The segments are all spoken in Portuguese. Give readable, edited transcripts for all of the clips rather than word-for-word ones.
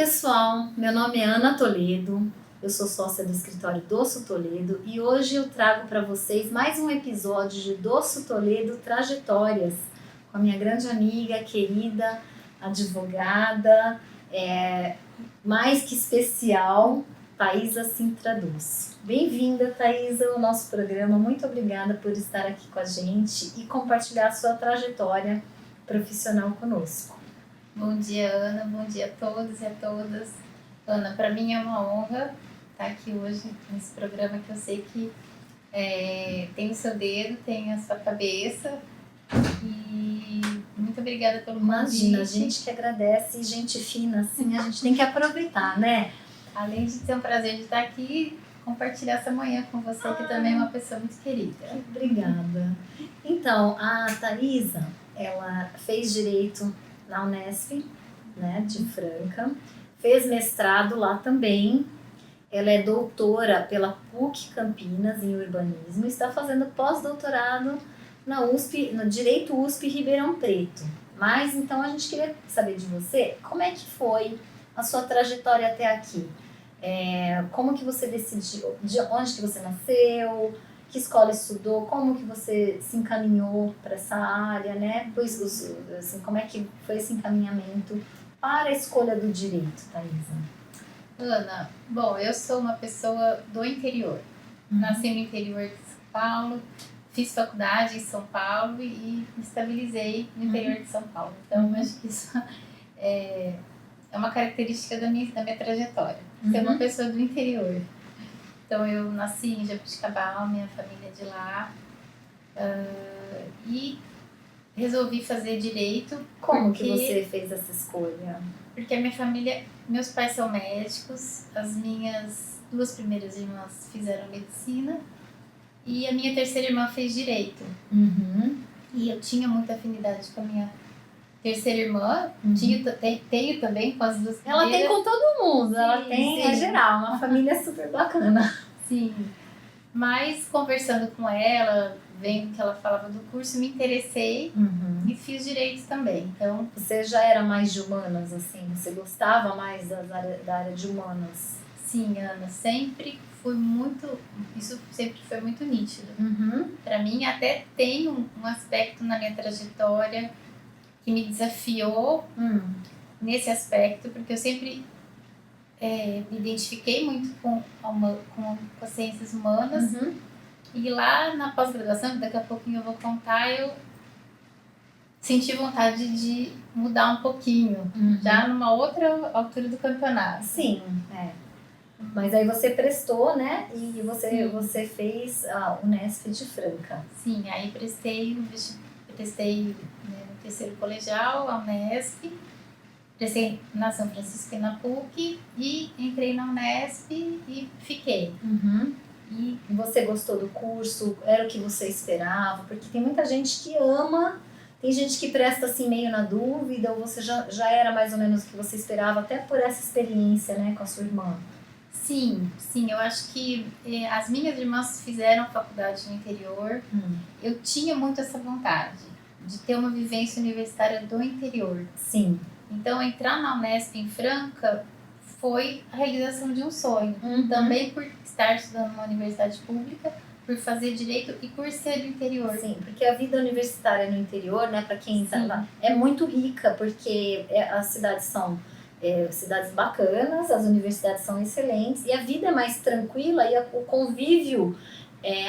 pessoal, meu nome é Ana Toledo, eu sou sócia do escritório Dosso Toledo e hoje eu trago para vocês mais um episódio de Dosso Toledo Trajetórias com a minha grande amiga, querida, advogada, mais que especial, Thaisa Sintra Dosso. Bem-vinda, Thaisa, ao nosso programa, muito obrigada por estar aqui com a gente e compartilhar a sua trajetória profissional conosco. Bom dia, Ana. Bom dia a todos e a todas. Ana, para mim é uma honra estar aqui hoje nesse programa que eu sei que tem o seu dedo, tem a sua cabeça. E muito obrigada pelo convite. Imagina, a gente que agradece, gente fina assim, a gente tem que aproveitar, né? Além de ter um prazer de estar aqui, compartilhar essa manhã com você, que também é uma pessoa muito querida. Obrigada. Então, a Thaisa, ela fez Direito na Unesp, né, de Franca, fez mestrado lá também, ela é doutora pela PUC Campinas em Urbanismo, está fazendo pós-doutorado na USP, no Direito USP Ribeirão Preto. Mas então a gente queria saber de você, como é que foi a sua trajetória até aqui? Como que você decidiu, de onde que você nasceu, que escola estudou, como que você se encaminhou para essa área, né? Pois, assim, como é que foi esse encaminhamento para a escolha do direito, Thaisa? Ana, bom, eu sou uma pessoa do interior. Nasci no interior de São Paulo, fiz faculdade em São Paulo e me estabilizei no interior de São Paulo. Então, acho que isso é uma característica da minha trajetória, ser uma pessoa do interior. Então, eu nasci em Jabuticabal, minha família é de lá, e resolvi fazer Direito. Como que você fez essa escolha? Porque a minha família, meus pais são médicos, as minhas 2 primeiras irmãs fizeram Medicina e a minha terceira irmã fez Direito. E eu tinha muita afinidade com a minha terceira irmã, tenho também com as 2 primeiras. Ela tem com todo mundo, sim, ela tem em geral, uma família super bacana. Sim, mas conversando com ela, vendo que ela falava do curso, me interessei e fiz Direito também. Então, você já era mais de humanas, assim? Você gostava mais da área de humanas? Sim, Ana, sempre fui muito... Isso sempre foi muito nítido. Para mim, até tem um aspecto na minha trajetória que me desafiou nesse aspecto, porque eu sempre me identifiquei muito com as ciências humanas. E lá na pós-graduação, daqui a pouquinho eu vou contar, eu senti vontade de mudar um pouquinho, já numa outra altura do campeonato. Sim, Mas aí você prestou, né? E você fez a Unesp de Franca. Sim, aí prestei no terceiro colegial, a Unesp, prestei na São Francisco e na PUC e entrei na Unesp e fiquei. E você gostou do curso? Era o que você esperava? Porque tem muita gente que ama, tem gente que presta assim meio na dúvida, ou você já era mais ou menos o que você esperava, até por essa experiência, né, com a sua irmã. Sim, eu acho que as minhas irmãs fizeram faculdade no interior. Eu tinha muito essa vontade de ter uma vivência universitária do interior. Sim. Então, entrar na Unesp em Franca foi a realização de um sonho. Também por estar estudando numa universidade pública, por fazer Direito e por ser do interior. Sim, porque a vida universitária no interior, né, para quem está lá, é muito rica, porque as cidades são cidades bacanas, as universidades são excelentes e a vida é mais tranquila e o convívio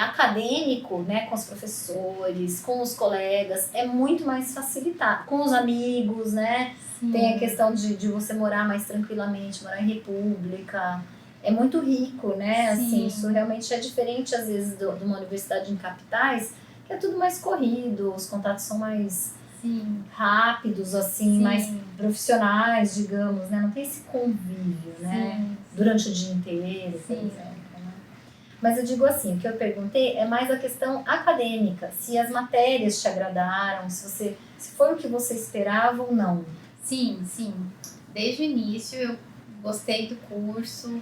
acadêmico, né, com os professores, com os colegas, é muito mais facilitado, com os amigos, né? Tem a questão de você morar mais tranquilamente, morar em república, é muito rico, né? Assim, isso realmente é diferente às vezes de uma universidade em capitais, que é tudo mais corrido, os contatos são mais rápidos, assim, mais profissionais, digamos, né? Não tem esse convívio, né? Durante o dia inteiro, por exemplo. Né? Mas eu digo assim, o que eu perguntei é mais a questão acadêmica, se as matérias te agradaram, se foi o que você esperava ou não. Sim. Desde o início eu gostei do curso.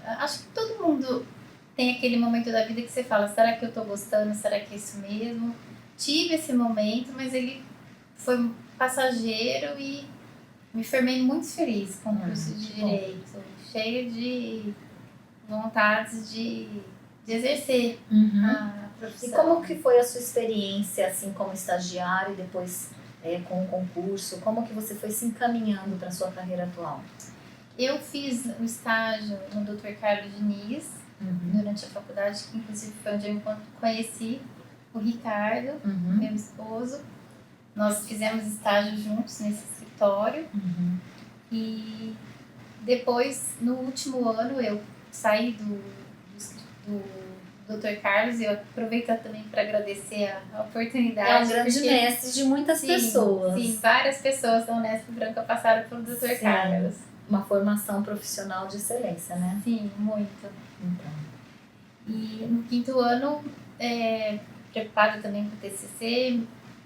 Acho que todo mundo tem aquele momento da vida que você fala, será que eu tô gostando? Será que é isso mesmo? Tive esse momento, mas ele foi passageiro e me formei muito feliz com o curso de Direito, cheia de vontades de exercer a profissão. E como que foi a sua experiência, assim, como estagiário e depois com o concurso? Como que você foi se encaminhando para a sua carreira atual? Eu fiz o estágio no Dr. Carlos Diniz, durante a faculdade, que inclusive foi onde eu conheci o Ricardo, meu esposo. Nós fizemos estágio juntos nesse escritório. E depois, no último ano, eu saí do Dr. Carlos, e eu aproveito também para agradecer a oportunidade. É um grande mestre de muitas pessoas. Sim, várias pessoas da Unesp Franca passaram pelo Dr. Carlos. Uma formação profissional de excelência, né? Sim, muito. Então. E no 5º ano, preparado também para o TCC,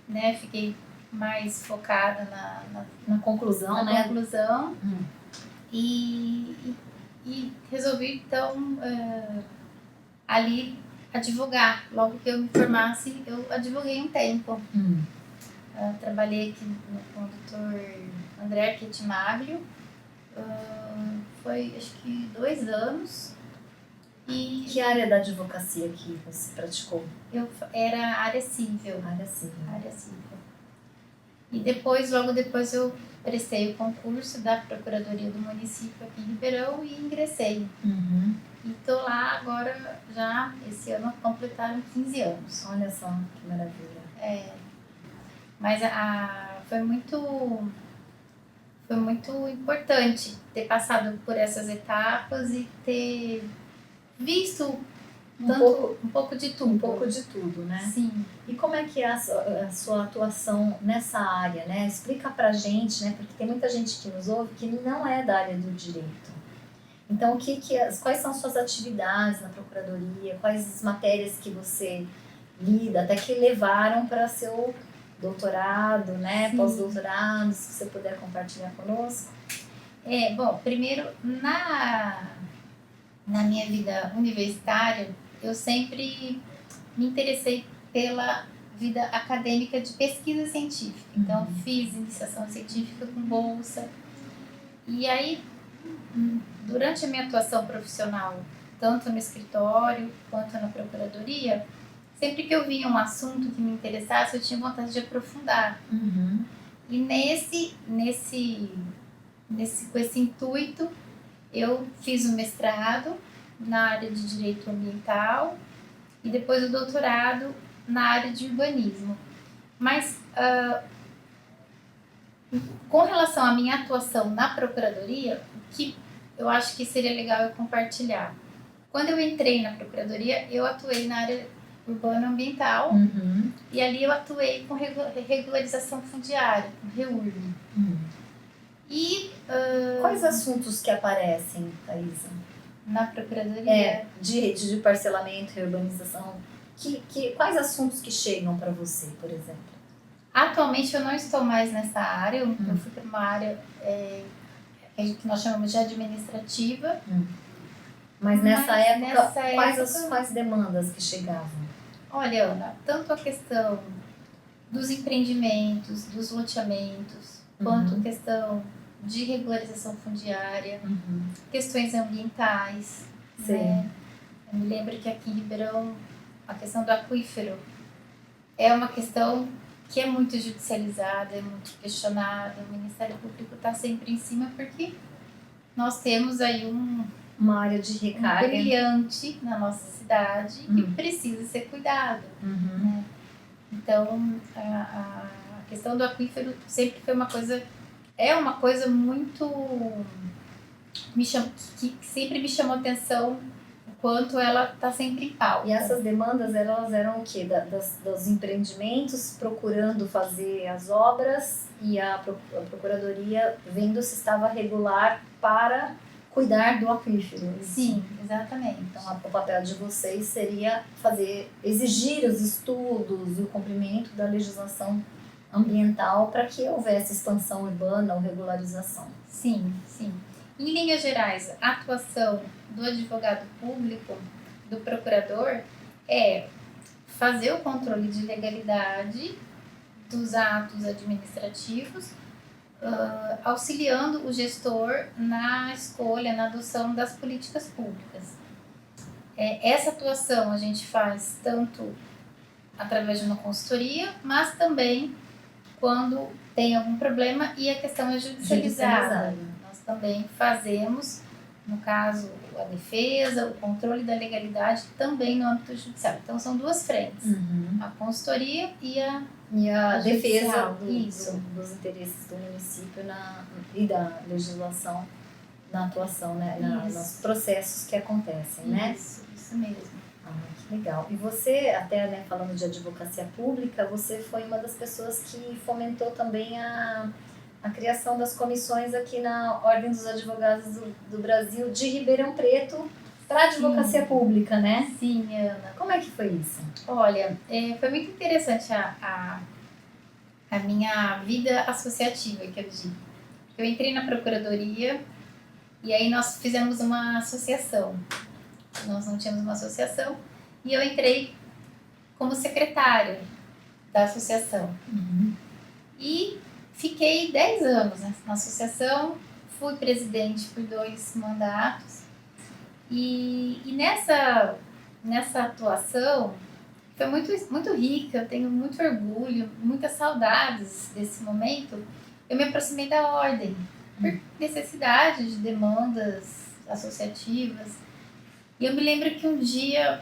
né? Fiquei mais focada na conclusão, na conclusão. E resolvi, então, ali advogar. Logo que eu me formasse, eu advoguei um tempo. Trabalhei aqui com o Dr. André Arquetimaglio. Foi, acho que 2 anos. E que área da advocacia que você praticou? Eu era área civil. Área civil. E depois, logo depois, eu prestei o concurso da Procuradoria do Município aqui em Ribeirão e ingressei. E estou lá agora, já esse ano completaram 15 anos. Olha só, que maravilha. Mas foi muito importante ter passado por essas etapas e ter visto um pouco de tudo. Um pouco de tudo, né? Sim. E como é que é a sua atuação nessa área, né? Explica pra gente, né? Porque tem muita gente que nos ouve que não é da área do direito. Então, quais são as suas atividades na Procuradoria? Quais as matérias que você lida, até que levaram para seu doutorado, né? Pós-doutorado, se você puder compartilhar conosco. Bom, primeiro, na minha vida universitária, eu sempre me interessei pela vida acadêmica de pesquisa científica. Então, fiz iniciação científica com bolsa. E aí, durante a minha atuação profissional, tanto no escritório quanto na procuradoria, sempre que eu via um assunto que me interessasse, eu tinha vontade de aprofundar. E com esse intuito, eu fiz o mestrado na área de direito ambiental e depois o doutorado na área de urbanismo. Mas, com relação à minha atuação na procuradoria, o que eu acho que seria legal eu compartilhar. Quando eu entrei na procuradoria, eu atuei na área urbano-ambiental e ali eu atuei com regularização fundiária, com REURB. E quais assuntos que aparecem, Thaisa? Na procuradoria? De parcelamento, reurbanização. Quais assuntos que chegam para você, por exemplo? Atualmente eu não estou mais nessa área, eu fui para uma área que nós chamamos de administrativa. Mas nessa época, quais demandas que chegavam? Olha, Ana, tanto a questão dos empreendimentos, dos loteamentos, quanto a questão de regularização fundiária, questões ambientais. Né? Eu me lembro que aqui em Ribeirão, a questão do aquífero é uma questão que é muito judicializada, é muito questionada. O Ministério Público está sempre em cima porque nós temos aí uma área de recarga brilhante na nossa cidade que precisa ser cuidado. Né? Então, a questão do aquífero sempre foi uma coisa muito que sempre me chamou atenção, o quanto ela está sempre em pauta. E essas demandas, elas eram o quê? Dos empreendimentos procurando fazer as obras e a Procuradoria vendo se estava regular para cuidar do aquífero. Sim, exatamente. Então, o papel de vocês seria exigir os estudos e o cumprimento da legislação ambiental para que houvesse expansão urbana ou regularização. Sim. Em linhas gerais, a atuação do advogado público, do procurador, é fazer o controle de legalidade dos atos administrativos auxiliando o gestor na escolha, na adoção das políticas públicas. Essa atuação a gente faz tanto através de uma consultoria, mas também quando tem algum problema e a questão é judicializada. Nós também fazemos, no caso, a defesa, o controle da legalidade também no âmbito judicial. Então, são duas frentes, a consultoria e a defesa dos interesses do município e da legislação na atuação, né? Nos processos que acontecem, né? Isso mesmo. Que legal. E você, até, né, falando de advocacia pública, você foi uma das pessoas que fomentou também a criação das comissões aqui na Ordem dos Advogados do Brasil de Ribeirão Preto para advocacia pública, né? Sim, Ana. Como é que foi isso? Olha, foi muito interessante a minha vida associativa, que eu digo. Eu entrei na procuradoria e aí nós fizemos uma associação. Nós não tínhamos uma associação e eu entrei como secretária da associação. E fiquei 10 anos na associação, fui presidente por 2 mandatos e nessa atuação foi muito rica, eu tenho muito orgulho, muitas saudades desse momento. Eu me aproximei da ordem por necessidade de demandas associativas. E eu me lembro que um dia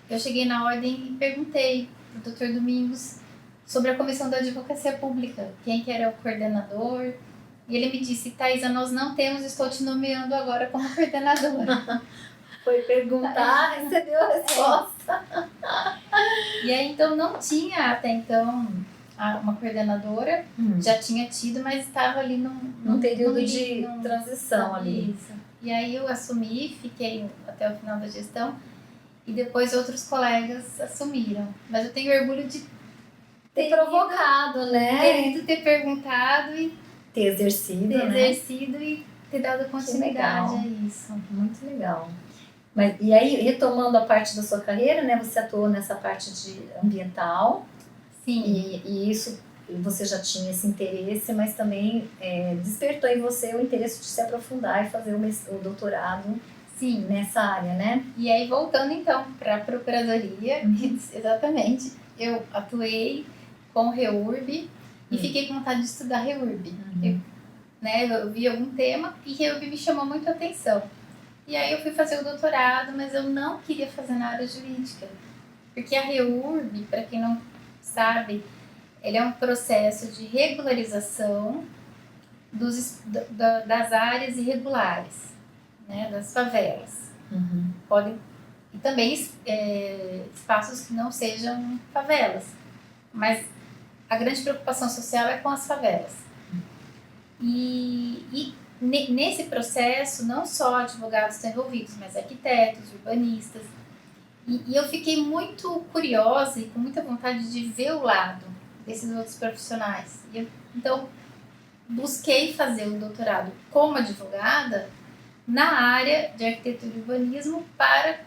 eu cheguei na ordem e perguntei para o Dr. Domingos sobre a Comissão da Advocacia Pública, quem que era o coordenador. E ele me disse: Thaisa, nós não temos, estou te nomeando agora como coordenadora. Foi perguntar, recebeu a resposta. E aí, então, não tinha até então uma coordenadora, já tinha tido, mas estava ali num período de transição ali. Isso. E aí eu assumi, fiquei até o final da gestão, e depois outros colegas assumiram. Mas eu tenho orgulho de ter provocado, né? Ter perguntado e ter exercido, e ter dado continuidade a isso. Muito legal. Mas, e aí, retomando a parte da sua carreira, né? Você atuou nessa parte de ambiental. Sim. E isso, você já tinha esse interesse, mas também despertou em você o interesse de se aprofundar e fazer o doutorado. Sim. Nessa área, né? E aí, voltando então para a procuradoria, exatamente, eu atuei com REURB e fiquei com vontade de estudar REURB. Eu vi algum tema e REURB me chamou muito a atenção. E aí eu fui fazer o doutorado, mas eu não queria fazer na área jurídica. Porque a REURB, para quem não sabe, ele é um processo de regularização das áreas irregulares, né, das favelas. E também espaços que não sejam favelas. Mas a grande preocupação social é com as favelas. E nesse processo, não só advogados estão envolvidos, mas arquitetos, urbanistas. E eu fiquei muito curiosa e com muita vontade de ver o lado desses outros profissionais. Então, busquei fazer o doutorado como advogada na área de arquitetura e urbanismo para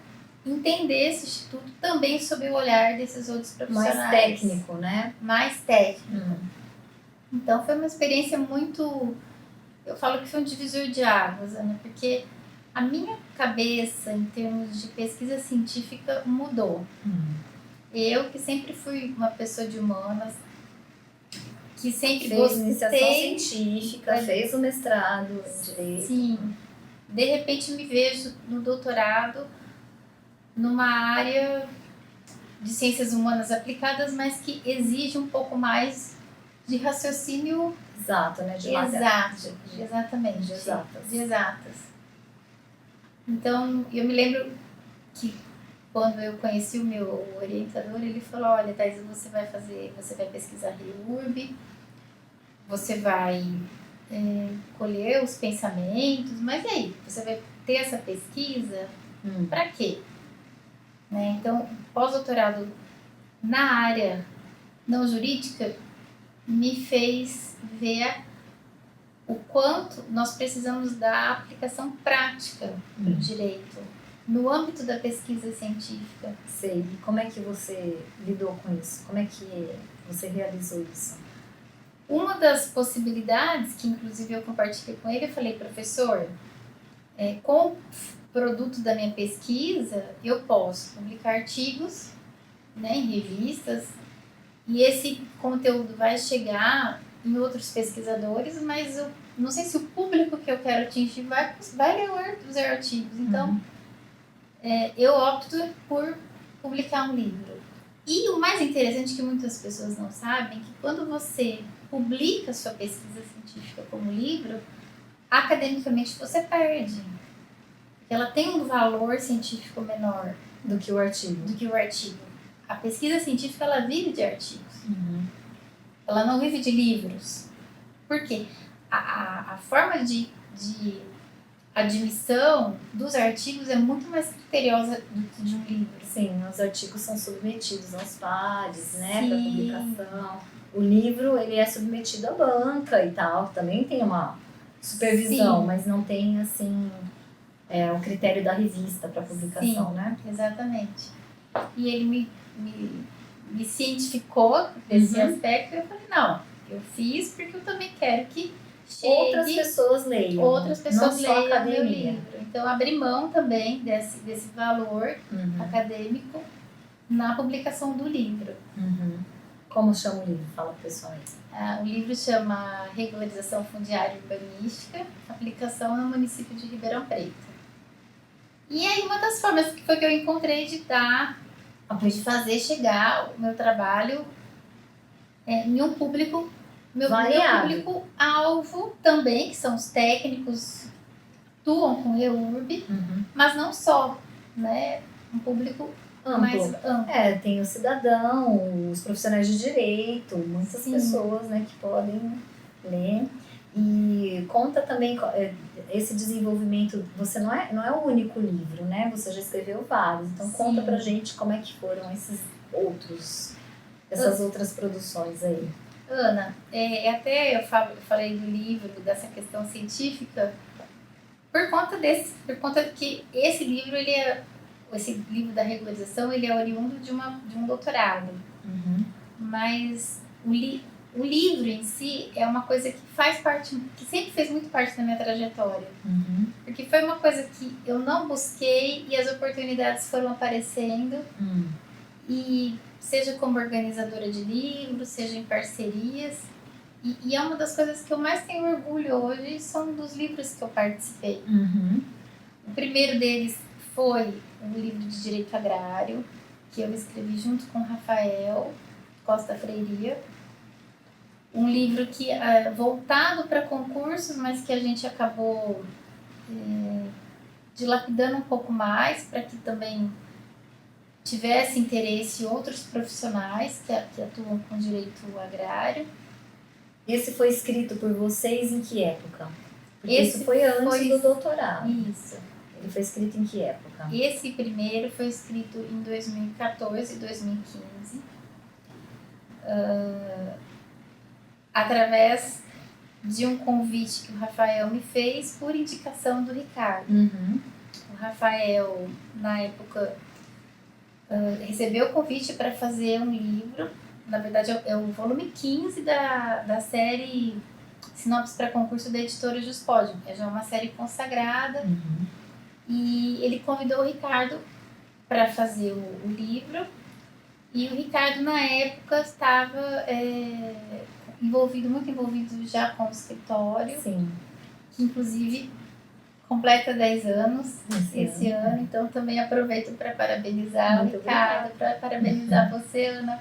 entender esse instituto também sob o olhar desses outros profissionais. Mais técnico, né? Mais técnico. Então, foi uma experiência muito... Eu falo que foi um divisor de águas, Ana, porque a minha cabeça, em termos de pesquisa científica, mudou. Eu, que sempre fui uma pessoa de humanas, que sempre fez iniciação científica, fez o mestrado em Direito. Sim. De repente, me vejo no doutorado numa área de ciências humanas aplicadas, mas que exige um pouco mais de raciocínio... Exato, né? Exatamente. De exatas. Então, eu me lembro que quando eu conheci o meu orientador, ele falou: olha, Thaisa, você vai pesquisar REURB, você vai colher os pensamentos, mas e aí? Você vai ter essa pesquisa para quê? Né? Então, pós-doutorado na área não jurídica me fez ver o quanto nós precisamos da aplicação prática do direito no âmbito da pesquisa científica. Sei. E como é que você lidou com isso? Como é que você realizou isso? Uma das possibilidades, que inclusive eu compartilhei com ele, eu falei, professor, com o produto da minha pesquisa, eu posso publicar artigos, né, em revistas, e esse conteúdo vai chegar em outros pesquisadores, mas eu não sei se o público que eu quero atingir vai ler os artigos. Então, eu opto por publicar um livro. E o mais interessante que muitas pessoas não sabem é que quando você publica sua pesquisa científica como livro, academicamente você perde. Ela tem um valor científico menor do que o artigo. A pesquisa científica, ela vive de artigos. Ela não vive de livros. Por quê? A forma de admissão dos artigos é muito mais criteriosa do que de um livro. Sim, os artigos são submetidos aos pares, né, para publicação. O livro, ele é submetido à banca e tal, também tem uma supervisão, sim, mas não tem, assim, o critério da revista para publicação, sim, né? Exatamente. E ele me cientificou desse aspecto e eu falei, não, eu fiz porque eu também quero que outras pessoas leiam. Outras pessoas leiam meu livro. Então, abri mão também desse valor acadêmico na publicação do livro. Como chama o livro? Fala pro pessoal aí. O livro chama Regularização Fundiária Urbanística, aplicação no município de Ribeirão Preto. E aí, uma das formas que foi que eu encontrei de fazer chegar o meu trabalho em um público, meu público-alvo também, que são os técnicos que atuam com REURB, mas não só, né? Um público mais amplo. Tem o cidadão, os profissionais de direito, muitas pessoas, né, que podem ler. E conta também esse desenvolvimento, você não é o único livro, né? Você já escreveu vários, então conta pra gente como é que foram essas outras produções aí. Ana, até eu falei do livro, dessa questão científica, por conta que esse livro, esse livro da regularização, ele é oriundo de um doutorado. Mas o livro em si é uma coisa que faz parte, que sempre fez muito parte da minha trajetória. Porque foi uma coisa que eu não busquei e as oportunidades foram aparecendo. E seja como organizadora de livros, seja em parcerias. E é uma das coisas que eu mais tenho orgulho hoje são dos livros que eu participei. O primeiro deles foi um livro de Direito Agrário, que eu escrevi junto com Rafael Costa Freiria. Um livro que voltado para concursos, mas que a gente acabou dilapidando um pouco mais para que também tivesse interesse outros profissionais que atuam com direito agrário. Esse foi escrito por vocês em que época? Porque isso foi antes do doutorado. Isso. Ele foi escrito em que época? Esse primeiro foi escrito em 2014 e 2015. Através de um convite que o Rafael me fez por indicação do Ricardo. O Rafael, na época, recebeu o convite para fazer um livro. Na verdade, é o volume 15 da série Sinopse para Concurso da Editora Juspodium. É já uma série consagrada. E ele convidou o Ricardo para fazer o livro. E o Ricardo, na época, estava muito envolvido já com o escritório. Sim. Que, inclusive, completa 10 anos esse ano. Então, também aproveito para parabenizar o Ricardo, para parabenizar você, Ana.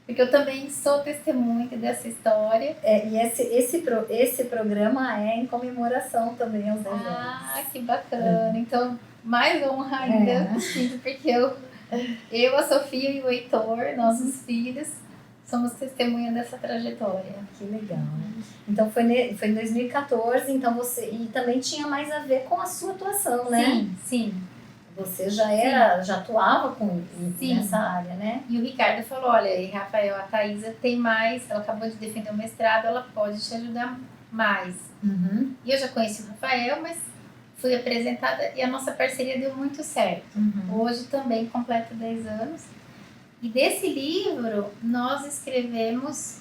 Porque eu também sou testemunha dessa história. E esse programa é em comemoração também aos 10 anos. Ah, que bacana. Então, mais honra ainda, porque eu, a Sofia e o Heitor, nossos filhos, somos testemunha dessa trajetória. Que legal. Então, foi em 2014, então e também tinha mais a ver com a sua atuação, né? Sim. Você já atuava nessa área, né? E o Ricardo falou, olha, Rafael, a Thaisa tem mais, ela acabou de defender o mestrado, ela pode te ajudar mais. E eu já conheci o Rafael, mas fui apresentada e a nossa parceria deu muito certo. Hoje também completa 10 anos. E desse livro, nós escrevemos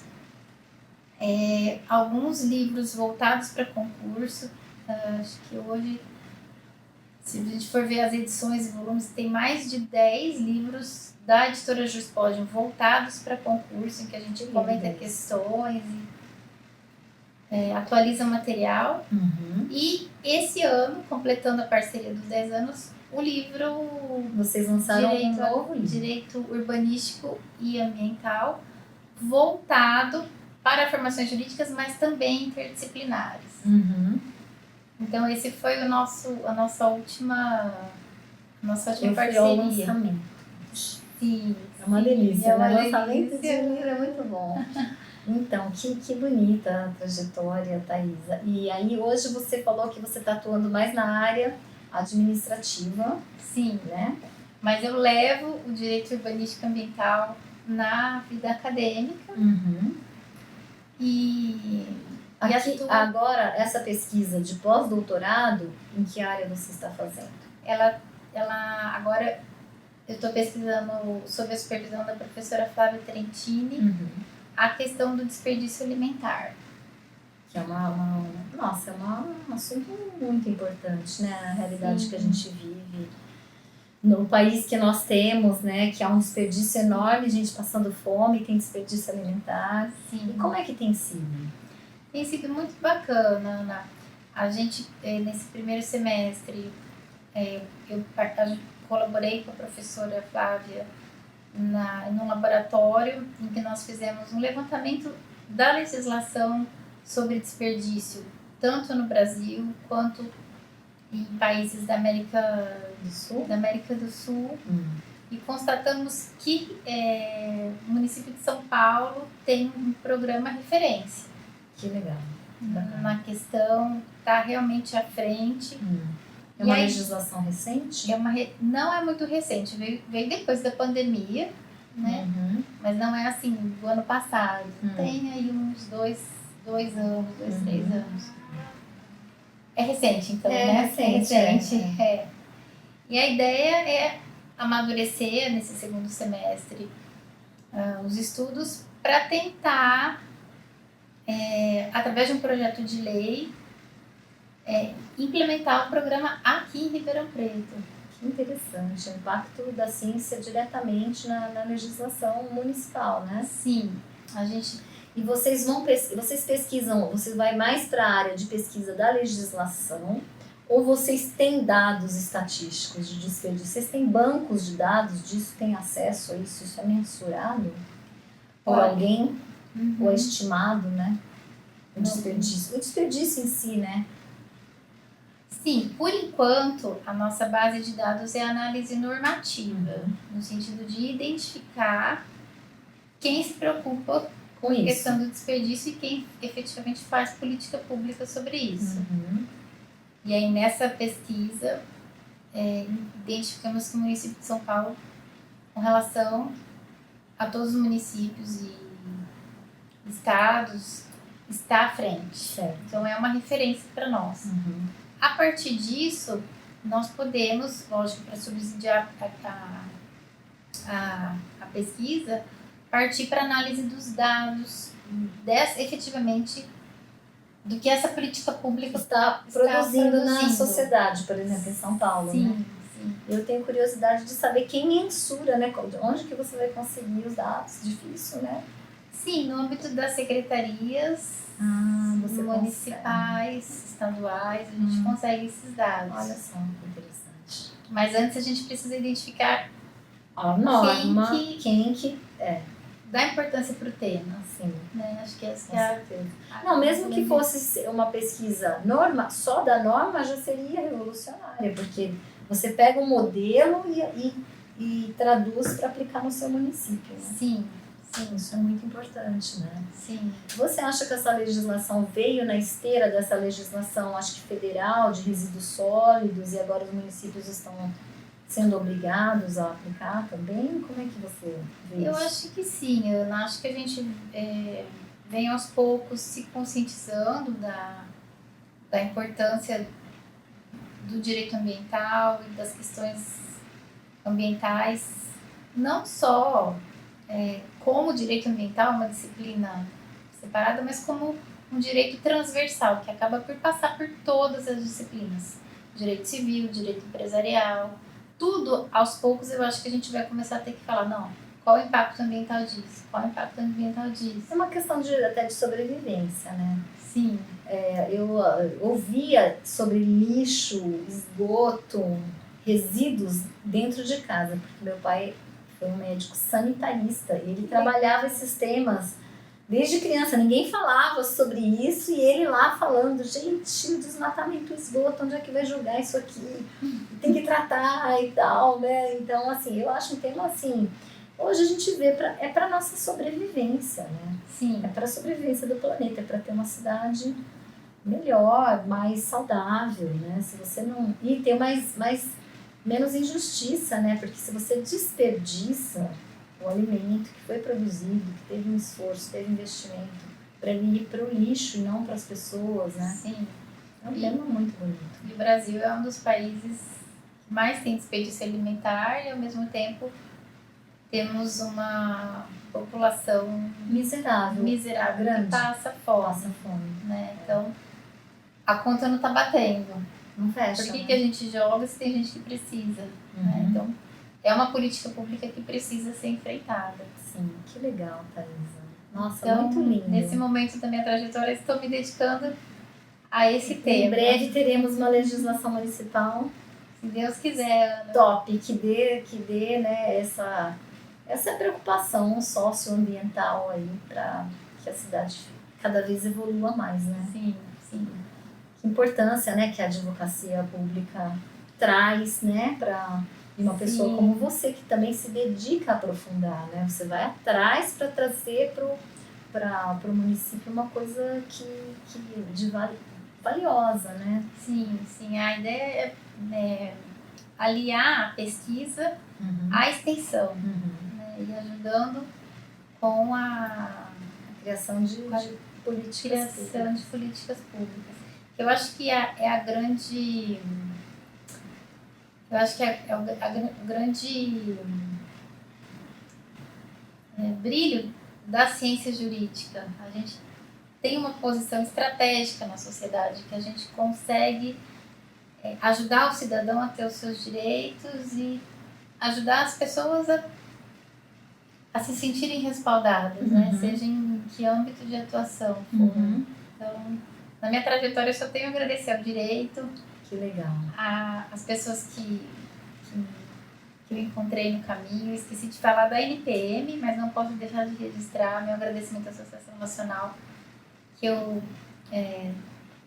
Alguns livros voltados para concurso. Acho que hoje, se a gente for ver as edições e volumes, tem mais de 10 livros da editora Juspodium voltados para concurso, em que a gente comenta questões e atualiza o material. E esse ano, completando a parceria dos 10 anos, o livro... Vocês lançaram um novo livro. Direito Urbanístico e Ambiental, voltado para formações jurídicas, mas também interdisciplinares. Então, esse foi a nossa última parceria. Sim, é uma delícia, né? Lançamento de livro é muito bom. Então, que bonita a trajetória, Thaisa. E aí, hoje você falou que você está atuando mais na área administrativa. Sim, né? Mas eu levo o direito urbanístico ambiental na vida acadêmica. E agora, essa pesquisa de pós-doutorado, em que área você está fazendo? Agora eu estou pesquisando sob a supervisão da professora Flávia Trentini a questão do desperdício alimentar. Que é um assunto muito importante, né? A realidade que a gente vive no país que nós temos, né? Que há um desperdício enorme, gente passando fome, tem desperdício alimentar. Sim. E como é que tem sido? Tem sido muito bacana, Ana. A gente, nesse primeiro semestre, eu colaborei com a professora Flávia no laboratório em que nós fizemos um levantamento da legislação sobre desperdício, tanto no Brasil quanto em países da América do Sul. E constatamos que o município de São Paulo tem um programa referência. Que legal. Na questão, está realmente à frente. É uma legislação recente? Não é muito recente, veio depois da pandemia, né? Mas não é assim, do ano passado. Tem aí uns 2 anos, 3 anos. É recente, então, né? Recente. E a ideia é amadurecer nesse segundo semestre os estudos para tentar, através de um projeto de lei, implementar o programa aqui em Ribeirão Preto. Que interessante, o impacto da ciência diretamente na legislação municipal, né? Sim, E vocês pesquisam, você vai mais para a área de pesquisa da legislação ou vocês têm dados estatísticos de desperdício? Vocês têm bancos de dados disso, têm acesso a isso? Isso é mensurado por alguém? Ou é estimado, né? O desperdício em si, né? Sim, por enquanto, a nossa base de dados é análise normativa, no sentido de identificar quem se preocupa com a questão do desperdício e quem efetivamente faz política pública sobre isso. E aí, nessa pesquisa, identificamos que o município de São Paulo, com relação a todos os municípios e estados, está à frente. Certo. Então, é uma referência para nós. A partir disso, nós podemos, lógico, para subsidiar a pesquisa, partir para análise dos dados, efetivamente, do que essa política pública está produzindo na sociedade, por exemplo, em São Paulo. Sim, né? sim. Eu tenho curiosidade de saber quem mensura, né? Onde que você vai conseguir os dados? Difícil, né? Sim, no âmbito das secretarias municipais, estaduais, a gente consegue esses dados. Olha só, que interessante. Mas antes a gente precisa identificar a norma, quem que dá importância para o tema. Sim. Né? Acho que essa Não, mesmo que fosse uma pesquisa só da norma já seria revolucionária, porque você pega um modelo e traduz para aplicar no seu município. Né? Sim. Isso é muito importante, né? Sim. Você acha que essa legislação veio na esteira dessa legislação, acho que federal, de resíduos sólidos, e agora os municípios estão sendo obrigados a aplicar também? Como é que você vê isso? Eu acho que sim, Ana. Acho que a gente vem aos poucos se conscientizando da importância do direito ambiental e das questões ambientais, não só como o direito ambiental é uma disciplina separada, mas como um direito transversal, que acaba por passar por todas as disciplinas. Direito civil, direito empresarial, tudo, aos poucos, eu acho que a gente vai começar a ter que falar, não, qual o impacto ambiental disso? Qual o impacto ambiental disso? É uma questão até de sobrevivência, né? Sim. Eu ouvia sobre lixo, esgoto, resíduos dentro de casa, porque meu pai foi um médico sanitarista e ele trabalhava esses temas desde criança. Ninguém falava sobre isso e ele lá falando, gente, o desmatamento, o esgoto, onde é que vai jogar isso aqui? Tem que tratar e tal, né? Então, assim, eu acho um tema assim, hoje a gente vê, é para nossa sobrevivência, né? Sim. É para a sobrevivência do planeta, é para ter uma cidade melhor, mais saudável, né? Se você não... E ter menos injustiça, né? Porque se você desperdiça o alimento que foi produzido, que teve um esforço, teve investimento, para ele ir para o lixo e não para as pessoas, né? Sim. É um tema muito bonito. E o Brasil é um dos países que mais tem desperdício alimentar e, ao mesmo tempo, temos uma população miserável, grande, que passa fome. Né? Então, a conta não está batendo. Não fecha. Por que a gente joga se tem gente que precisa? Né? Então, é uma política pública que precisa ser enfrentada. Sim, que legal, Thaisa. Nossa, então, muito lindo. Nesse momento da minha trajetória, estou me dedicando a esse tema. Em breve teremos uma legislação municipal. Se Deus quiser, Ana. Top, que dê né, essa preocupação socioambiental aí para que a cidade cada vez evolua mais, né? Sim. Que importância, né, que a advocacia pública traz, né, para uma pessoa como você, que também se dedica a aprofundar, né? Você vai atrás para trazer para o município uma coisa valiosa, né? Sim. A ideia é aliar a pesquisa à extensão, né? E ajudando com a criação de políticas públicas. Eu acho que é a grande... Eu acho que o grande brilho da ciência jurídica. A gente tem uma posição estratégica na sociedade, que a gente consegue ajudar o cidadão a ter os seus direitos e ajudar as pessoas a se sentirem respaldadas, né? Seja em que âmbito de atuação for. Então, na minha trajetória, eu só tenho a agradecer ao direito. Que legal. As pessoas que eu encontrei no caminho. Esqueci de falar da NPM, mas não posso deixar de registrar meu agradecimento à Associação Nacional, que eu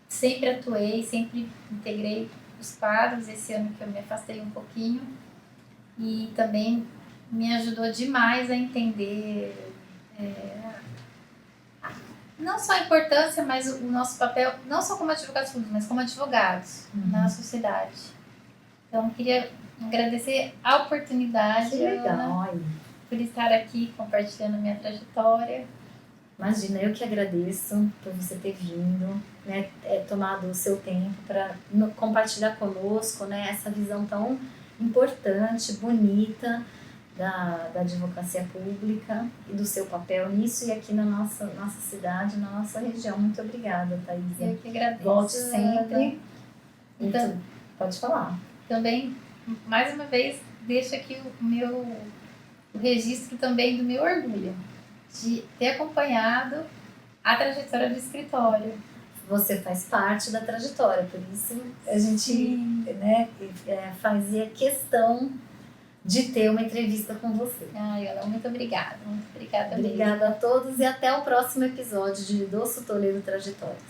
sempre atuei, sempre integrei os quadros. Esse ano que eu me afastei um pouquinho, e também me ajudou demais a entender não só a importância, mas o nosso papel, não só como advogados públicos, mas como advogados na sociedade. Então, queria agradecer a oportunidade, Ana, por estar aqui compartilhando a minha trajetória. Imagina, eu que agradeço por você ter vindo, né, tomado o seu tempo para compartilhar conosco, né, essa visão tão importante, bonita da advocacia pública e do seu papel nisso e aqui na nossa cidade, na nossa região. Muito obrigada, Thaisa. Eu que agradeço. Volte sempre. Então, pode falar. Também, mais uma vez, deixo aqui o registro também do meu orgulho de ter acompanhado a trajetória do escritório. Você faz parte da trajetória, por isso a gente fazia questão de ter uma entrevista com você. Ai, Ana, muito obrigada. Muito obrigada mesmo. Obrigada a todos e até o próximo episódio de Doço Toledo Trajetórias.